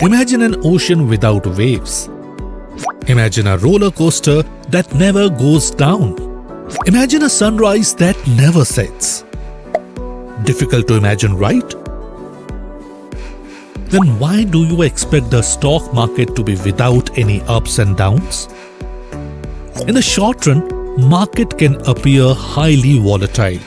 Imagine an ocean without waves. Imagine a roller coaster that never goes down. Imagine a sunrise that never sets. Difficult to imagine, right? Then why do you expect the stock market to be without any ups and downs? In the short run, market can appear highly volatile.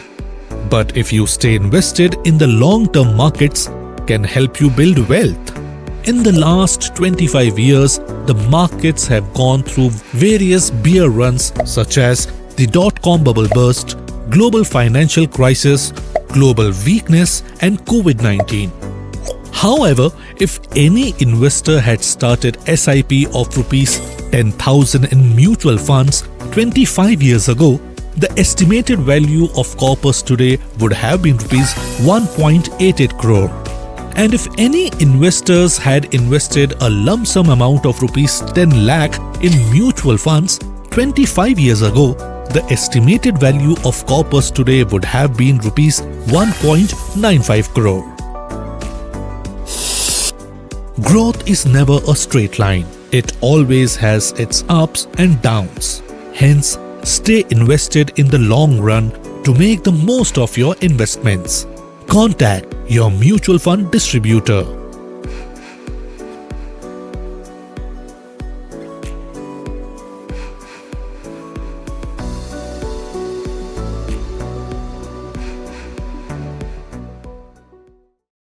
But if you stay invested in the long-term markets, can help you build wealth. In the last 25 years, the markets have gone through various bear runs such as the dot-com bubble burst, global financial crisis, global weakness and COVID-19. However, if any investor had started SIP of Rs 10,000 in mutual funds 25 years ago, the estimated value of corpus today would have been Rs 1.88 crore. And if any investors had invested a lump sum amount of Rs 10 lakh in mutual funds 25 years ago, the estimated value of corpus today would have been Rs 1.95 crore. Growth is never a straight line. It always has its ups and downs. Hence, stay invested in the long run to make the most of your investments. Contact your mutual fund distributor.